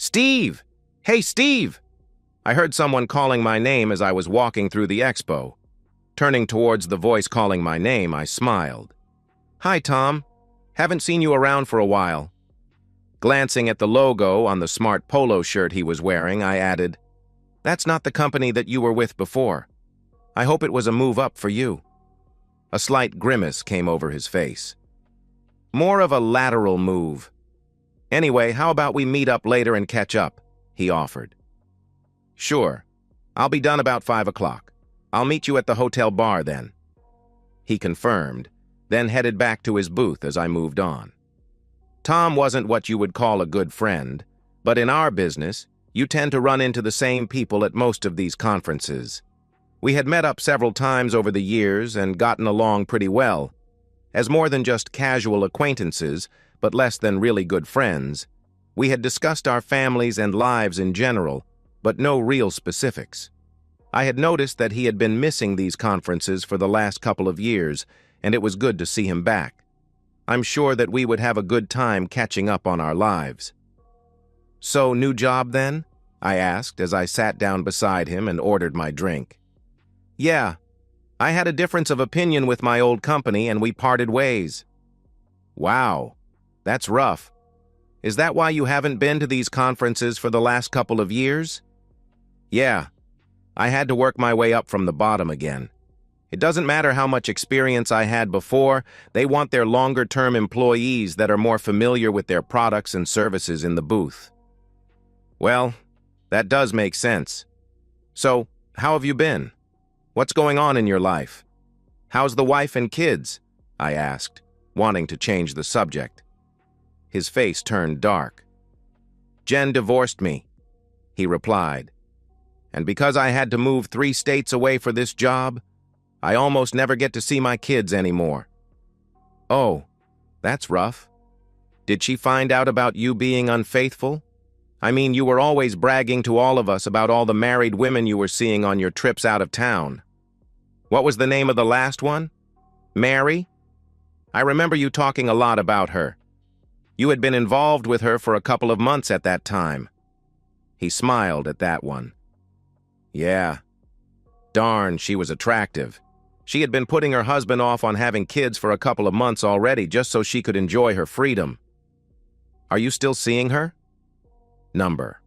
Steve! Hey, Steve! I heard someone calling my name as I was walking through the expo. Turning towards the voice calling my name, I smiled. Hi, Tom. Haven't seen you around for a while. Glancing at the logo on the smart polo shirt he was wearing, I added, That's not the company that you were with before. I hope it was a move up for you. A slight grimace came over his face. More of a lateral move. Anyway, how about we meet up later and catch up? He offered. Sure. I'll be done about 5 o'clock. I'll meet you at the hotel bar then. He confirmed, then headed back to his booth as I moved on. Tom wasn't what you would call a good friend, but in our business, you tend to run into the same people at most of these conferences. We had met up several times over the years and gotten along pretty well. As more than just casual acquaintances, but less than really good friends, we had discussed our families and lives in general, but no real specifics. I had noticed that he had been missing these conferences for the last couple of years, and it was good to see him back. I'm sure that we would have a good time catching up on our lives. So, new job then? I asked as I sat down beside him and ordered my drink. Yeah, I had a difference of opinion with my old company and we parted ways. Wow, that's rough. Is that why you haven't been to these conferences for the last couple of years? Yeah, I had to work my way up from the bottom again. It doesn't matter how much experience I had before, they want their longer-term employees that are more familiar with their products and services in the booth. Well, that does make sense. So, how have you been? What's going on in your life? How's the wife and kids? I asked, wanting to change the subject. His face turned dark. Jen divorced me, he replied. And because I had to move 3 states away for this job, I almost never get to see my kids anymore. Oh, that's rough. Did she find out about you being unfaithful? I mean, you were always bragging to all of us about all the married women you were seeing on your trips out of town. What was the name of the last one? Mary? I remember you talking a lot about her. You had been involved with her for a couple of months at that time. He smiled at that one. Yeah. Darn, she was attractive. She had been putting her husband off on having kids for a couple of months already just so she could enjoy her freedom. Are you still seeing her? Number.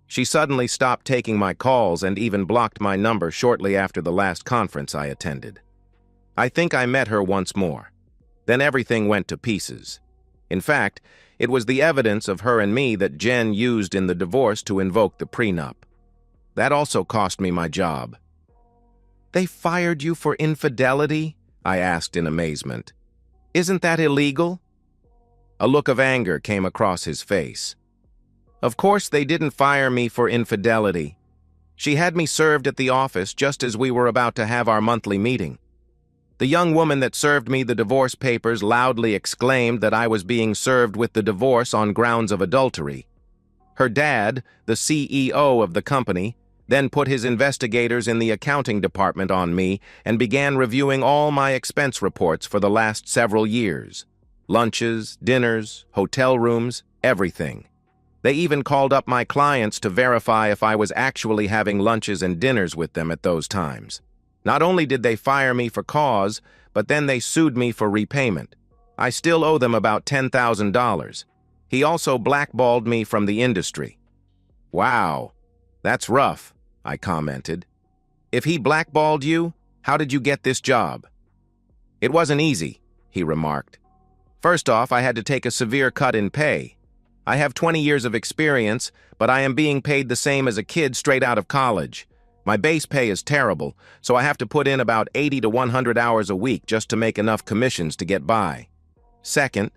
She suddenly stopped taking my calls and even blocked my number shortly after the last conference I attended. I think I met her once more. Then everything went to pieces. In fact, it was the evidence of her and me that Jen used in the divorce to invoke the prenup. That also cost me my job. They fired you for infidelity? I asked in amazement. Isn't that illegal? A look of anger came across his face. Of course they didn't fire me for infidelity. She had me served at the office just as we were about to have our monthly meeting. The young woman that served me the divorce papers loudly exclaimed that I was being served with the divorce on grounds of adultery. Her dad, the CEO of the company, then put his investigators in the accounting department on me and began reviewing all my expense reports for the last several years. Lunches, dinners, hotel rooms, everything. They even called up my clients to verify if I was actually having lunches and dinners with them at those times. Not only did they fire me for cause, but then they sued me for repayment. I still owe them about $10,000. He also blackballed me from the industry. Wow, that's rough, I commented. If he blackballed you, how did you get this job? It wasn't easy, he remarked. First off, I had to take a severe cut in pay. I have 20 years of experience, but I am being paid the same as a kid straight out of college. My base pay is terrible, so I have to put in about 80 to 100 hours a week just to make enough commissions to get by. Second,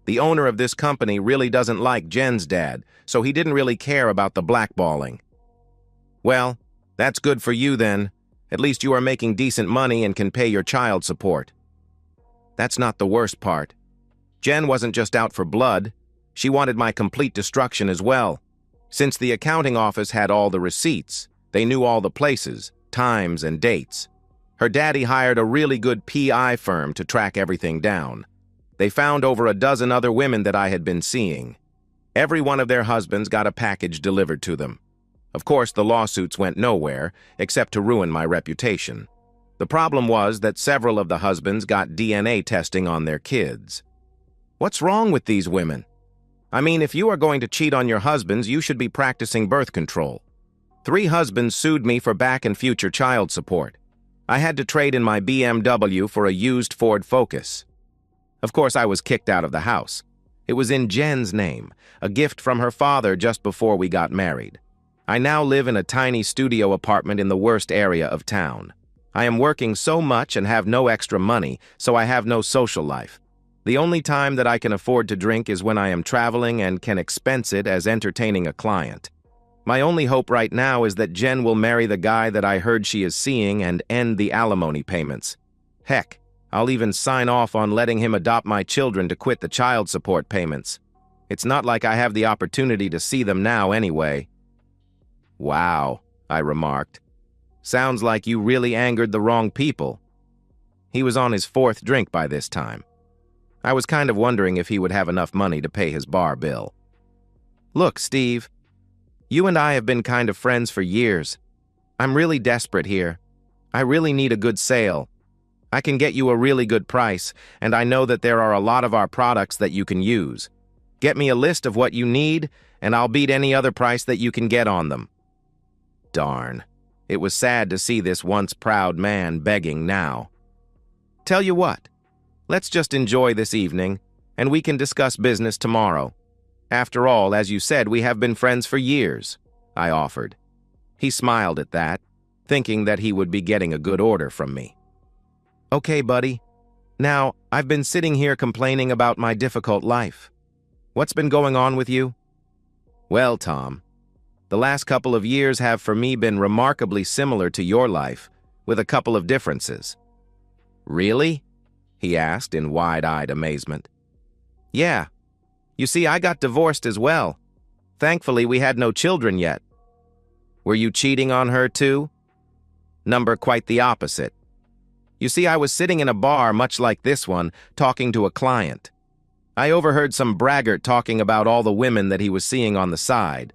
the owner of this company really doesn't like Jen's dad, so he didn't really care about the blackballing. Well, that's good for you then. At least you are making decent money and can pay your child support. That's not the worst part. Jen wasn't just out for blood. She wanted my complete destruction as well. Since the accounting office had all the receipts, they knew all the places, times, and dates. Her daddy hired a really good PI firm to track everything down. They found over a dozen other women that I had been seeing. Every one of their husbands got a package delivered to them. Of course, the lawsuits went nowhere, except to ruin my reputation. The problem was that several of the husbands got DNA testing on their kids. What's wrong with these women? I mean, if you are going to cheat on your husbands, you should be practicing birth control. 3 husbands sued me for back and future child support. I had to trade in my BMW for a used Ford Focus. Of course, I was kicked out of the house. It was in Jen's name, a gift from her father just before we got married. I now live in a tiny studio apartment in the worst area of town. I am working so much and have no extra money, so I have no social life. The only time that I can afford to drink is when I am traveling and can expense it as entertaining a client. My only hope right now is that Jen will marry the guy that I heard she is seeing and end the alimony payments. Heck, I'll even sign off on letting him adopt my children to quit the child support payments. It's not like I have the opportunity to see them now anyway. Wow, I remarked. Sounds like you really angered the wrong people. He was on his 4th drink by this time. I was kind of wondering if he would have enough money to pay his bar bill. Look, Steve, you and I have been kind of friends for years. I'm really desperate here. I really need a good sale. I can get you a really good price, and I know that there are a lot of our products that you can use. Get me a list of what you need, and I'll beat any other price that you can get on them. Darn. It was sad to see this once proud man begging now. Tell you what, let's just enjoy this evening, and we can discuss business tomorrow. After all, as you said, we have been friends for years, I offered. He smiled at that, thinking that he would be getting a good order from me. Okay, buddy. Now, I've been sitting here complaining about my difficult life. What's been going on with you? Well, Tom, the last couple of years have for me been remarkably similar to your life, with a couple of differences. Really? He asked in wide-eyed amazement. Yeah. You see, I got divorced as well. Thankfully, we had no children yet. Were you cheating on her too? Number quite the opposite. You see, I was sitting in a bar much like this one, talking to a client. I overheard some braggart talking about all the women that he was seeing on the side.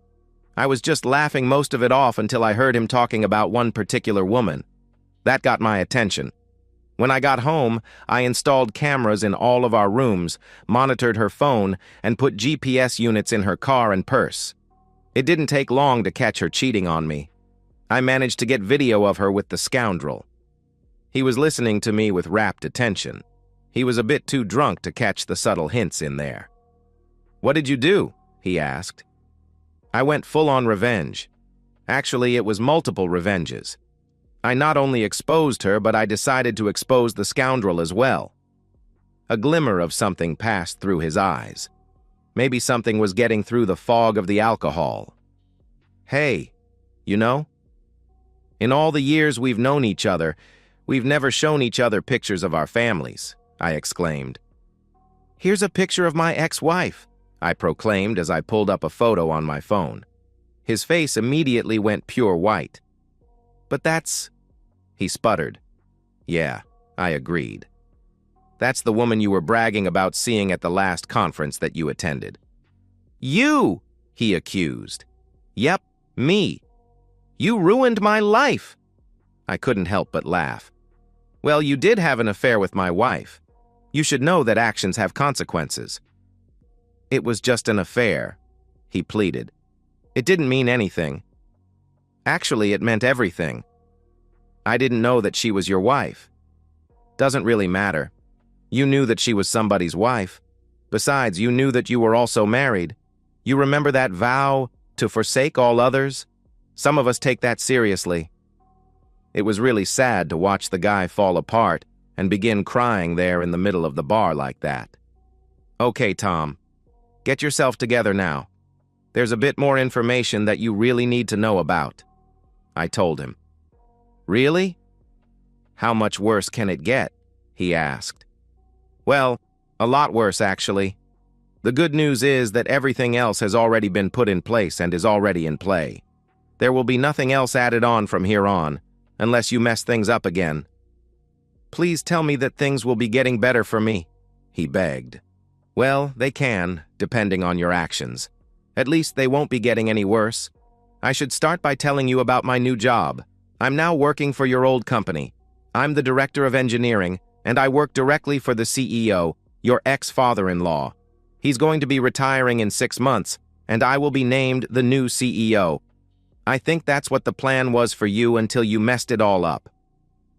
I was just laughing most of it off until I heard him talking about one particular woman. That got my attention. When I got home, I installed cameras in all of our rooms, monitored her phone, and put GPS units in her car and purse. It didn't take long to catch her cheating on me. I managed to get video of her with the scoundrel. He was listening to me with rapt attention. He was a bit too drunk to catch the subtle hints in there. What did you do? He asked. I went full on revenge. Actually, it was multiple revenges. I not only exposed her, but I decided to expose the scoundrel as well. A glimmer of something passed through his eyes. Maybe something was getting through the fog of the alcohol. Hey, you know? In all the years we've known each other, we've never shown each other pictures of our families, I exclaimed. Here's a picture of my ex-wife, I proclaimed as I pulled up a photo on my phone. His face immediately went pure white. But that's... He sputtered. Yeah, I agreed. That's the woman you were bragging about seeing at the last conference that you attended. You! He accused. Yep, me. You ruined my life. I couldn't help but laugh. Well, you did have an affair with my wife. You should know that actions have consequences. It was just an affair, he pleaded. It didn't mean anything. Actually, it meant everything. I didn't know that she was your wife. Doesn't really matter. You knew that she was somebody's wife. Besides, you knew that you were also married. You remember that vow to forsake all others? Some of us take that seriously. It was really sad to watch the guy fall apart and begin crying there in the middle of the bar like that. Okay, Tom. Get yourself together now. There's a bit more information that you really need to know about, I told him. Really? How much worse can it get? He asked. Well, a lot worse, actually. The good news is that everything else has already been put in place and is already in play. There will be nothing else added on from here on, unless you mess things up again. Please tell me that things will be getting better for me, he begged. Well, they can, depending on your actions. At least they won't be getting any worse. I should start by telling you about my new job. I'm now working for your old company. I'm the director of engineering, and I work directly for the CEO, your ex-father-in-law. He's going to be retiring in 6 months, and I will be named the new CEO. I think that's what the plan was for you until you messed it all up.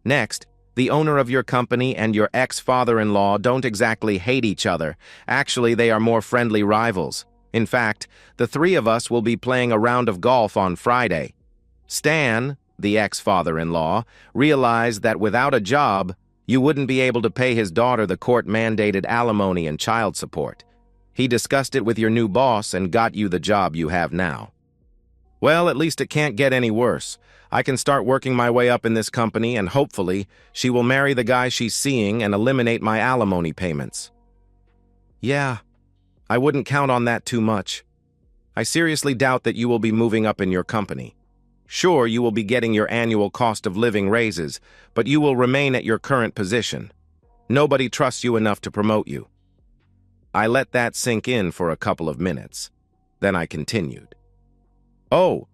Next, the owner of your company and your ex-father-in-law don't exactly hate each other. Actually, they are more friendly rivals. In fact, the three of us will be playing a round of golf on Friday. Stan, the ex-father-in-law, realized that without a job, you wouldn't be able to pay his daughter the court-mandated alimony and child support. He discussed it with your new boss and got you the job you have now. Well, at least it can't get any worse. I can start working my way up in this company, and hopefully, she will marry the guy she's seeing and eliminate my alimony payments. Yeah, I wouldn't count on that too much. I seriously doubt that you will be moving up in your company. Sure, you will be getting your annual cost of living raises, but you will remain at your current position. Nobody trusts you enough to promote you. I let that sink in for a couple of minutes. Then I continued. Oh,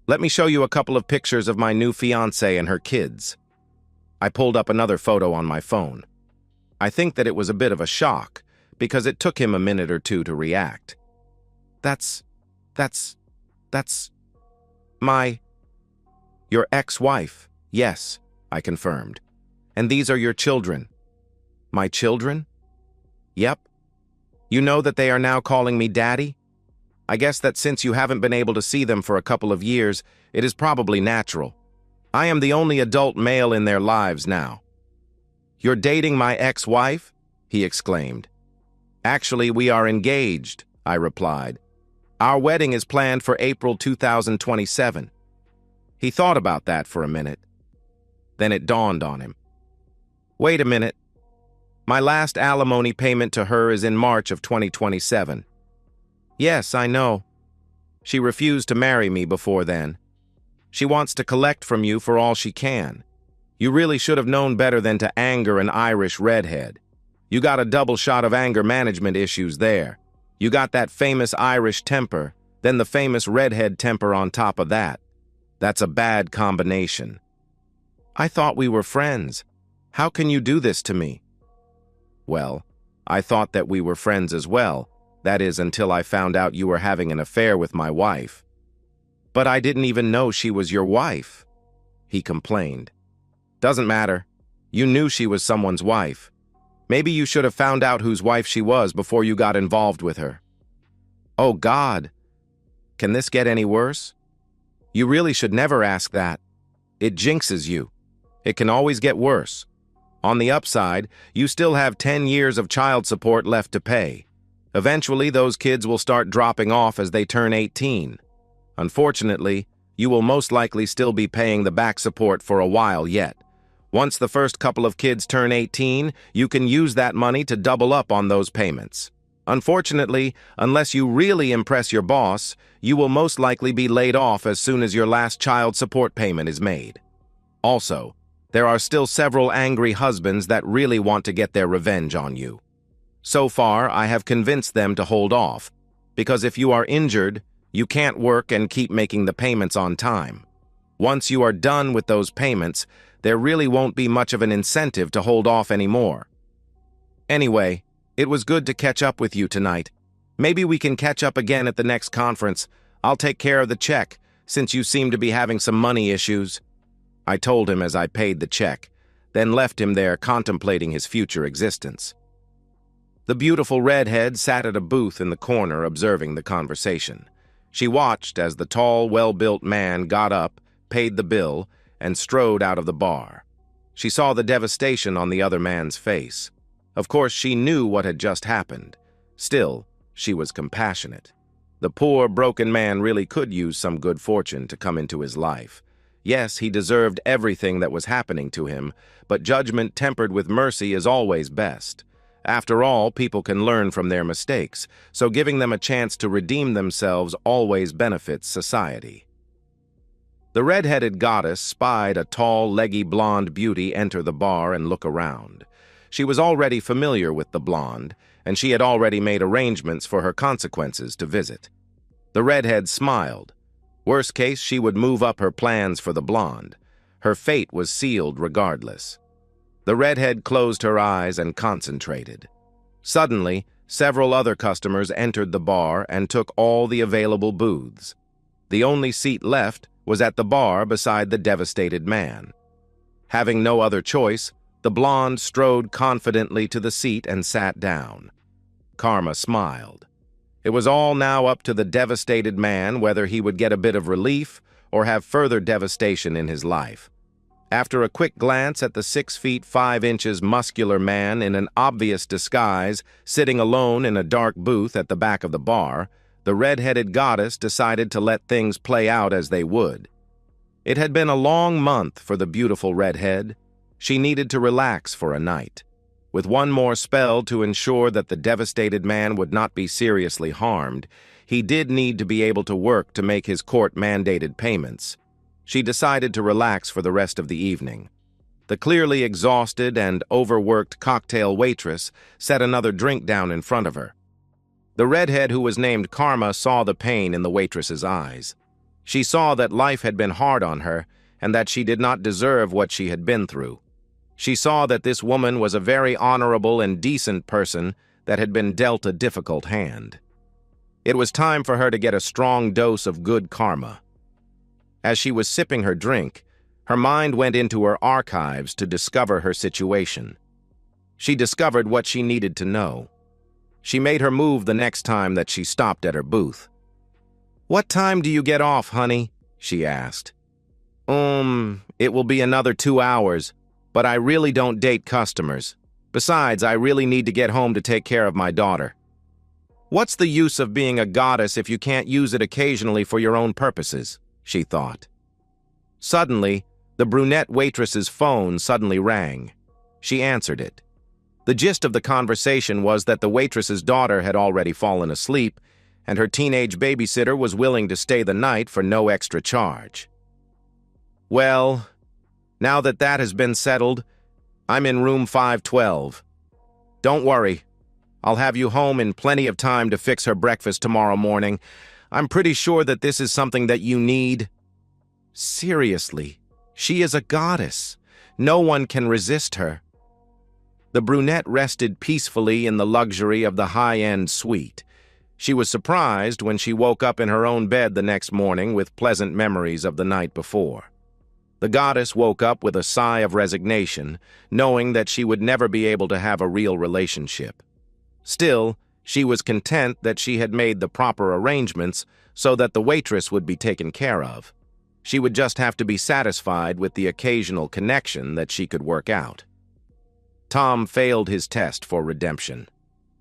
let me show you a couple of pictures of my new fiancée and her kids. I pulled up another photo on my phone. I think that it was a bit of a shock, because it took him a minute or two to react. That's your ex-wife. Yes, I confirmed. And these are your children. My children? Yep. You know that they are now calling me Daddy? I guess that since you haven't been able to see them for a couple of years, it is probably natural. I am the only adult male in their lives now. You're dating my ex-wife? He exclaimed. Actually, we are engaged, I replied. Our wedding is planned for April 2027. He thought about that for a minute. Then it dawned on him. Wait a minute. My last alimony payment to her is in March of 2027. Yes, I know. She refused to marry me before then. She wants to collect from you for all she can. You really should have known better than to anger an Irish redhead. You got a double shot of anger management issues there. You got that famous Irish temper, then the famous redhead temper on top of that. That's a bad combination. I thought we were friends. How can you do this to me? Well, I thought that we were friends as well. That is, until I found out you were having an affair with my wife. But I didn't even know she was your wife, he complained. Doesn't matter. You knew she was someone's wife. Maybe you should have found out whose wife she was before you got involved with her. Oh, God. Can this get any worse? You really should never ask that. It jinxes you. It can always get worse. On the upside, you still have 10 years of child support left to pay. Eventually, those kids will start dropping off as they turn 18. Unfortunately, you will most likely still be paying the back support for a while yet. Once the first couple of kids turn 18, you can use that money to double up on those payments. Unfortunately, unless you really impress your boss, you will most likely be laid off as soon as your last child support payment is made. Also, there are still several angry husbands that really want to get their revenge on you. So far, I have convinced them to hold off, because if you are injured, you can't work and keep making the payments on time. Once you are done with those payments, there really won't be much of an incentive to hold off anymore. Anyway, it was good to catch up with you tonight. Maybe we can catch up again at the next conference. I'll take care of the check, since you seem to be having some money issues. I told him as I paid the check, then left him there contemplating his future existence. The beautiful redhead sat at a booth in the corner observing the conversation. She watched as the tall, well-built man got up, paid the bill, and strode out of the bar. She saw the devastation on the other man's face. Of course, she knew what had just happened. Still, she was compassionate. The poor, broken man really could use some good fortune to come into his life. Yes, he deserved everything that was happening to him, but judgment tempered with mercy is always best. After all, people can learn from their mistakes, so giving them a chance to redeem themselves always benefits society. The red-headed goddess spied a tall, leggy blonde beauty enter the bar and look around. She was already familiar with the blonde, and she had already made arrangements for her consequences to visit. The redhead smiled. Worst case, she would move up her plans for the blonde. Her fate was sealed regardless. The redhead closed her eyes and concentrated. Suddenly, several other customers entered the bar and took all the available booths. The only seat left was at the bar beside the devastated man. Having no other choice, the blonde strode confidently to the seat and sat down. Karma smiled. It was all now up to the devastated man whether he would get a bit of relief or have further devastation in his life. After a quick glance at the 6 feet 5 inches muscular man in an obvious disguise sitting alone in a dark booth at the back of the bar, the red-headed goddess decided to let things play out as they would. It had been a long month for the beautiful redhead. She needed to relax for a night. With one more spell to ensure that the devastated man would not be seriously harmed, he did need to be able to work to make his court-mandated payments. She decided to relax for the rest of the evening. The clearly exhausted and overworked cocktail waitress set another drink down in front of her. The redhead who was named Karma saw the pain in the waitress's eyes. She saw that life had been hard on her and that she did not deserve what she had been through. She saw that this woman was a very honorable and decent person that had been dealt a difficult hand. It was time for her to get a strong dose of good karma. As she was sipping her drink, her mind went into her archives to discover her situation. She discovered what she needed to know. She made her move the next time that she stopped at her booth. "What time do you get off, honey?" she asked. It will be another 2 hours, but I really don't date customers. Besides, I really need to get home to take care of my daughter." What's the use of being a goddess if you can't use it occasionally for your own purposes? She thought. Suddenly, the brunette waitress's phone suddenly rang. She answered it. The gist of the conversation was that the waitress's daughter had already fallen asleep, and her teenage babysitter was willing to stay the night for no extra charge. "Well, now that has been settled, I'm in room 512. Don't worry, I'll have you home in plenty of time to fix her breakfast tomorrow morning. I'm pretty sure that this is something that you need." Seriously, she is a goddess. No one can resist her. The brunette rested peacefully in the luxury of the high-end suite. She was surprised when she woke up in her own bed the next morning with pleasant memories of the night before. The goddess woke up with a sigh of resignation, knowing that she would never be able to have a real relationship. Still, she was content that she had made the proper arrangements so that the waitress would be taken care of. She would just have to be satisfied with the occasional connection that she could work out. Tom failed his test for redemption.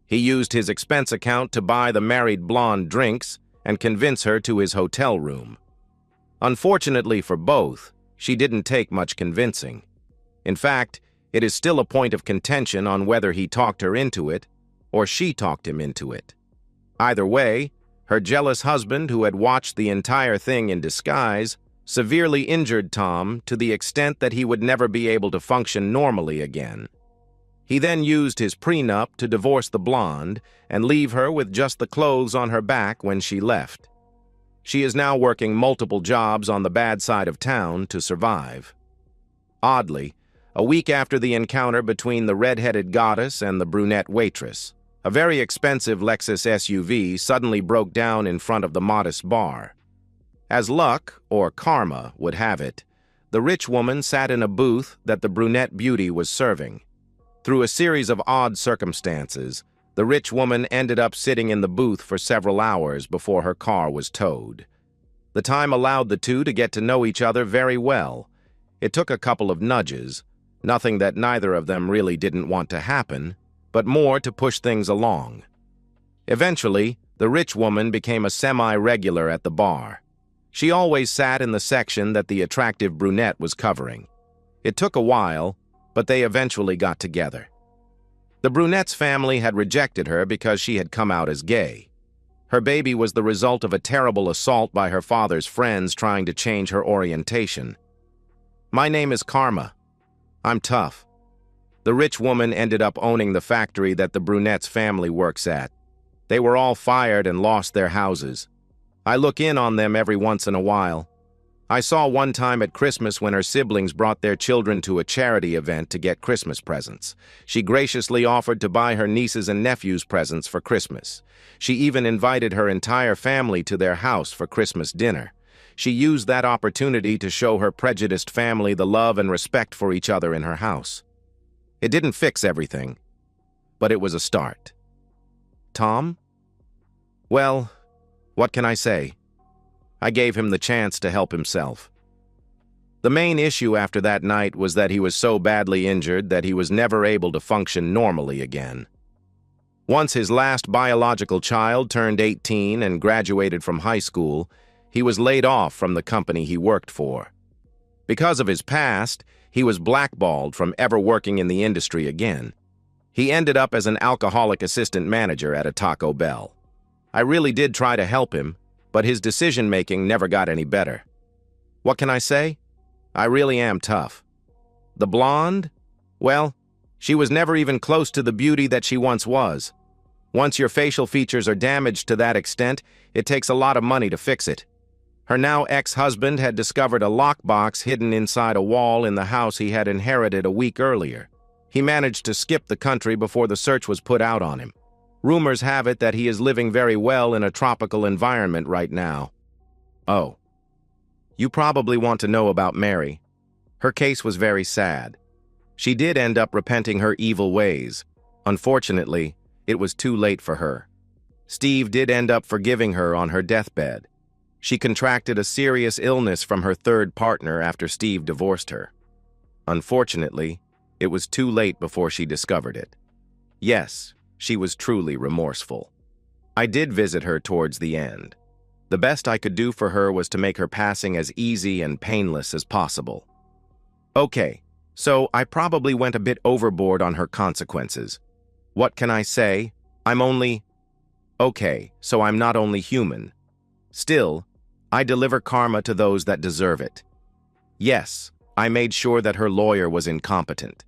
He used his expense account to buy the married blonde drinks and convince her to his hotel room. Unfortunately for both, she didn't take much convincing. In fact, it is still a point of contention on whether he talked her into it or she talked him into it. Either way, her jealous husband, who had watched the entire thing in disguise, severely injured Tom to the extent that he would never be able to function normally again. He then used his prenup to divorce the blonde and leave her with just the clothes on her back when she left. She is now working multiple jobs on the bad side of town to survive. Oddly, a week after the encounter between the red-headed goddess and the brunette waitress, a very expensive Lexus SUV suddenly broke down in front of the modest bar. As luck, or karma, would have it, the rich woman sat in a booth that the brunette beauty was serving. Through a series of odd circumstances, the rich woman ended up sitting in the booth for several hours before her car was towed. The time allowed the two to get to know each other very well. It took a couple of nudges, nothing that neither of them really didn't want to happen, but more to push things along. Eventually, the rich woman became a semi-regular at the bar. She always sat in the section that the attractive brunette was covering. It took a while, but they eventually got together. The brunette's family had rejected her because she had come out as gay. Her baby was the result of a terrible assault by her father's friends trying to change her orientation. "My name is Karma. I'm tough." The rich woman ended up owning the factory that the brunette's family works at. They were all fired and lost their houses. I look in on them every once in a while. I saw one time at Christmas when her siblings brought their children to a charity event to get Christmas presents. She graciously offered to buy her nieces and nephews presents for Christmas. She even invited her entire family to their house for Christmas dinner. She used that opportunity to show her prejudiced family the love and respect for each other in her house. It didn't fix everything, but it was a start. Tom? Well, what can I say? I gave him the chance to help himself. The main issue after that night was that he was so badly injured that he was never able to function normally again. Once his last biological child turned 18 and graduated from high school, he was laid off from the company he worked for. Because of his past, he was blackballed from ever working in the industry again. He ended up as an alcoholic assistant manager at a Taco Bell. I really did try to help him, but his decision-making never got any better. What can I say? I really am tough. The blonde? Well, she was never even close to the beauty that she once was. Once your facial features are damaged to that extent, it takes a lot of money to fix it. Her now ex-husband had discovered a lockbox hidden inside a wall in the house he had inherited a week earlier. He managed to skip the country before the search was put out on him. Rumors have it that he is living very well in a tropical environment right now. Oh. You probably want to know about Mary. Her case was very sad. She did end up repenting her evil ways. Unfortunately, it was too late for her. Steve did end up forgiving her on her deathbed. She contracted a serious illness from her third partner after Steve divorced her. Unfortunately, it was too late before she discovered it. Yes, she was truly remorseful. I did visit her towards the end. The best I could do for her was to make her passing as easy and painless as possible. Okay, so I probably went a bit overboard on her consequences. What can I say? Okay, so I'm not only human. Still, I deliver karma to those that deserve it. Yes, I made sure that her lawyer was incompetent.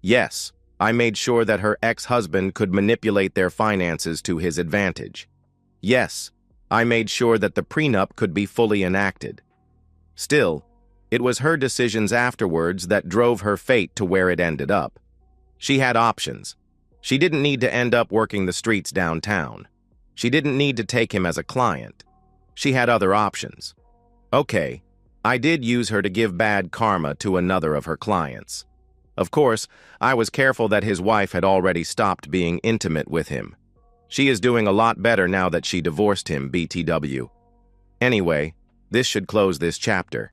Yes, I made sure that her ex-husband could manipulate their finances to his advantage. Yes, I made sure that the prenup could be fully enacted. Still, it was her decisions afterwards that drove her fate to where it ended up. She had options. She didn't need to end up working the streets downtown. She didn't need to take him as a client. She had other options. Okay, I did use her to give bad karma to another of her clients. Of course, I was careful that his wife had already stopped being intimate with him. She is doing a lot better now that she divorced him, BTW. Anyway, this should close this chapter.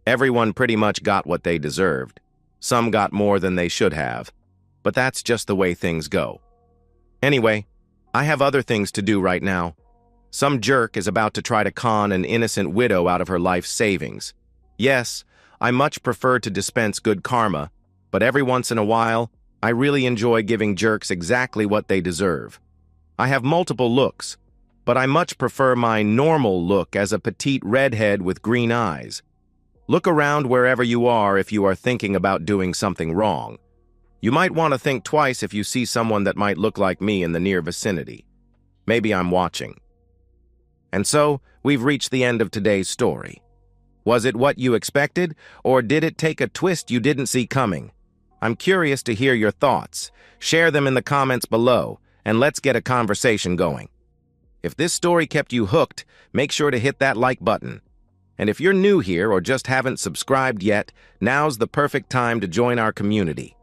Everyone pretty much got what they deserved. Some got more than they should have. But that's just the way things go. Anyway, I have other things to do right now. Some jerk is about to try to con an innocent widow out of her life savings. Yes, I much prefer to dispense good karma, but every once in a while, I really enjoy giving jerks exactly what they deserve. I have multiple looks, but I much prefer my normal look as a petite redhead with green eyes. Look around wherever you are if you are thinking about doing something wrong. You might want to think twice if you see someone that might look like me in the near vicinity. Maybe I'm watching. And so, we've reached the end of today's story. Was it what you expected, or did it take a twist you didn't see coming? I'm curious to hear your thoughts. Share them in the comments below, and let's get a conversation going. If this story kept you hooked, make sure to hit that like button. And if you're new here or just haven't subscribed yet, now's the perfect time to join our community.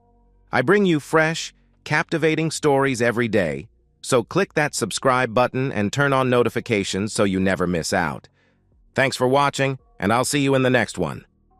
I bring you fresh, captivating stories every day, so click that subscribe button and turn on notifications so you never miss out. Thanks for watching, and I'll see you in the next one.